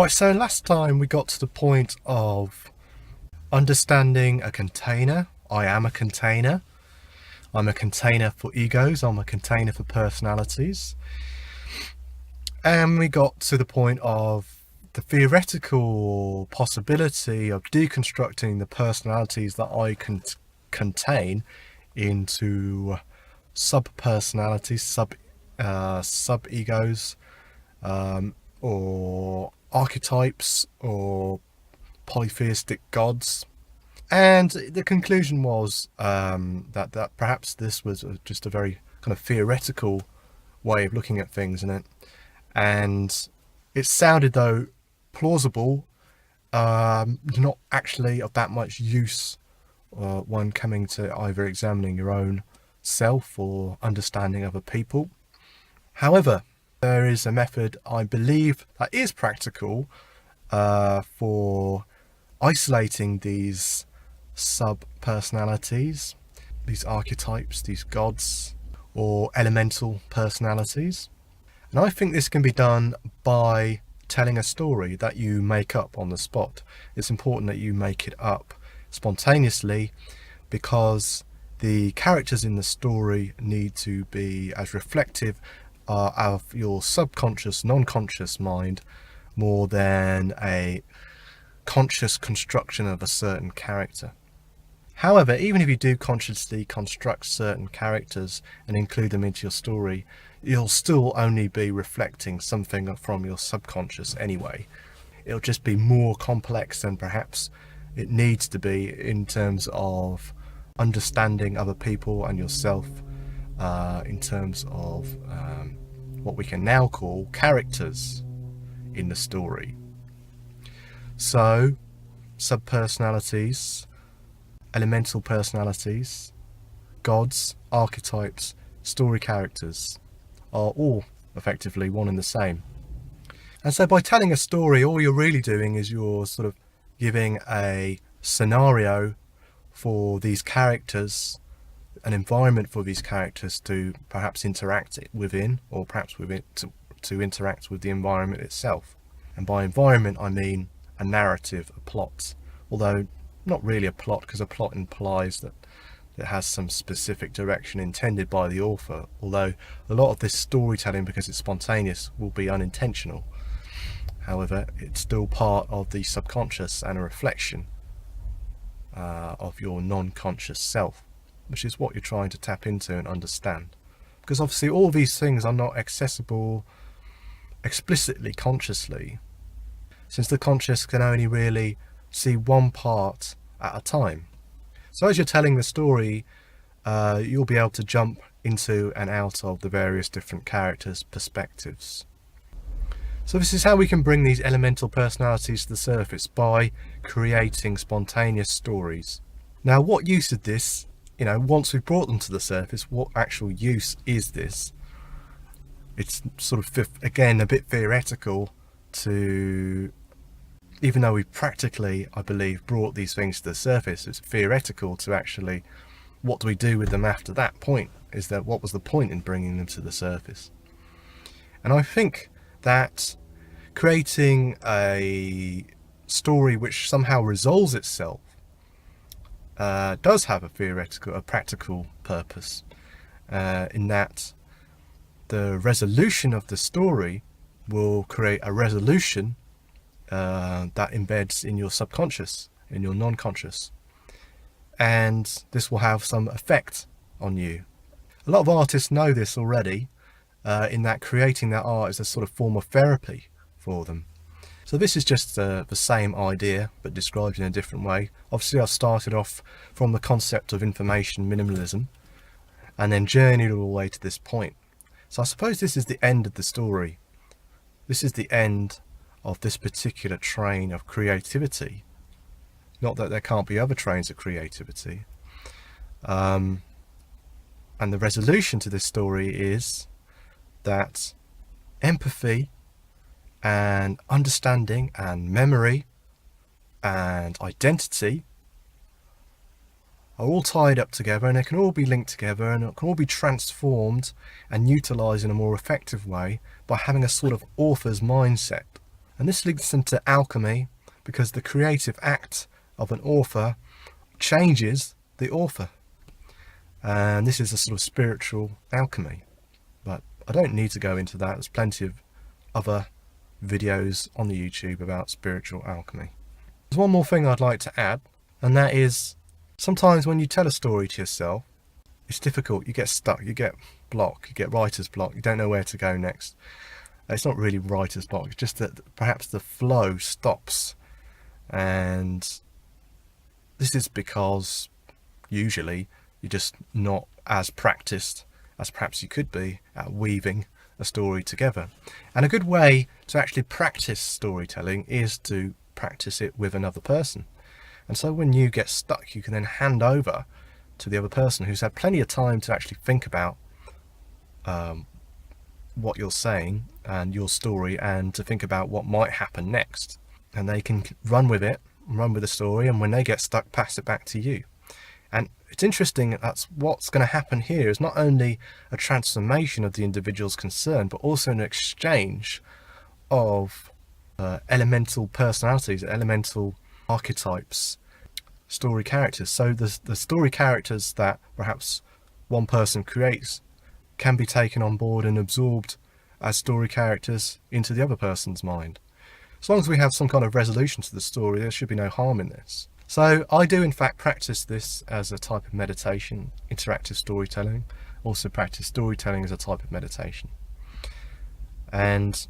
Right, so last time we got to the point of understanding a container. I am a container. I'm a container for egos. I'm a container for personalities. And we got to the point of the theoretical possibility of deconstructing the personalities that I can contain into sub-personalities, sub-egos, or archetypes, or polytheistic gods. And the conclusion was that perhaps this was just a very kind of theoretical way of looking at things, and it sounded, though, plausible, not actually of that much use when coming to either examining your own self or understanding other people. However, there is a method, I believe, that is practical for isolating these sub-personalities, these archetypes, these gods, or elemental personalities. And I think this can be done by telling a story that you make up on the spot. It's important that you make it up spontaneously, because the characters in the story need to be as reflective of your subconscious, non-conscious mind, more than a conscious construction of a certain character. However, even if you do consciously construct certain characters and include them into your story, you'll still only be reflecting something from your subconscious anyway. It'll just be more complex than perhaps it needs to be in terms of understanding other people and yourself, in terms of what we can now call characters in the story. So, sub-personalities, elemental personalities, gods, archetypes, story characters are all effectively one and the same. And so by telling a story, all you're really doing is you're sort of giving a scenario for these characters, an environment for these characters to perhaps interact within, or perhaps within to interact with the environment itself. And by environment, I mean a narrative, a plot, although not really a plot, because a plot implies that it has some specific direction intended by the author, although a lot of this storytelling, because it's spontaneous, will be unintentional. However, it's still part of the subconscious and a reflection of your non-conscious self, which is what you're trying to tap into and understand. Because obviously all these things are not accessible explicitly, consciously, since the conscious can only really see one part at a time. So as you're telling the story, you'll be able to jump into and out of the various different characters' perspectives. So this is how we can bring these elemental personalities to the surface, by creating spontaneous stories. Now, what use is this? Once we've brought them to the surface, what actual use is this? It's sort of, again, a bit theoretical to, even though we practically, I believe, brought these things to the surface, it's theoretical to actually, what do we do with them after that point? What was the point in bringing them to the surface? And I think that creating a story which somehow resolves itself does have a practical purpose, in that the resolution of the story will create a resolution that embeds in your subconscious, in your non-conscious, and this will have some effect on you. A lot of artists know this already, in that creating that art is a sort of form of therapy for them. So this is just the same idea, but described in a different way. Obviously, I started off from the concept of information minimalism, and then journeyed all the way to this point. So I suppose this is the end of the story. This is the end of this particular train of creativity. Not that there can't be other trains of creativity. And the resolution to this story is that empathy and understanding and memory and identity are all tied up together, and they can all be linked together, and it can all be transformed and utilised in a more effective way by having a sort of author's mindset. And this links into alchemy, because the creative act of an author changes the author. And this is a sort of spiritual alchemy. But I don't need to go into that. There's plenty of other videos on the YouTube about spiritual alchemy. There's one more thing I'd like to add, and that is sometimes when you tell a story to yourself, it's difficult. You get stuck, you get block, you get writer's block, you don't know where to go next. It's not really writer's block, it's just that perhaps the flow stops. And this is because usually you're just not as practiced as perhaps you could be at weaving a story together. And a good way to actually practice storytelling is to practice it with another person. And so when you get stuck, you can then hand over to the other person who's had plenty of time to actually think about what you're saying and your story, and to think about what might happen next. And they can run with it, run with the story, and when they get stuck, pass it back to you. And it's interesting, that's what's going to happen here is not only a transformation of the individuals concerned, but also an exchange of elemental personalities, elemental archetypes, story characters. So the story characters that perhaps one person creates can be taken on board and absorbed as story characters into the other person's mind. As long as we have some kind of resolution to the story, there should be no harm in this. So I do in fact practice this as a type of meditation, interactive storytelling. Also practice storytelling as a type of meditation. And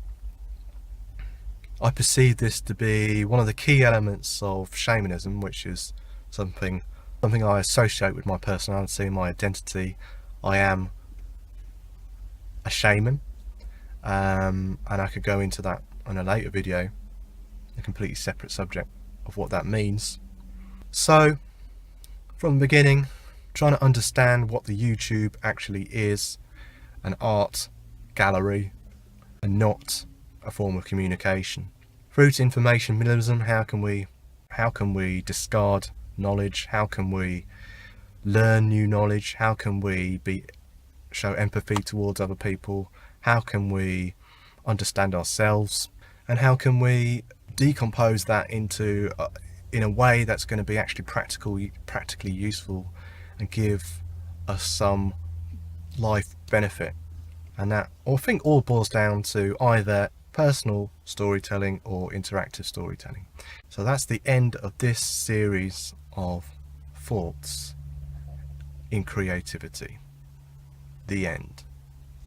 I perceive this to be one of the key elements of shamanism, which is something I associate with my personality, my identity. I am a shaman, and I could go into that in a later video, a completely separate subject of what that means. So from the beginning, trying to understand what the YouTube actually is, an art gallery and not a form of communication. Through to information minimalism, how can we discard knowledge? How can we learn new knowledge? How can we show empathy towards other people? How can we understand ourselves? And how can we decompose that into in a way that's going to be actually practically useful and give us some life benefit? And that, I think, all boils down to either personal storytelling or interactive storytelling. So that's the end of this series of thoughts in creativity. The end.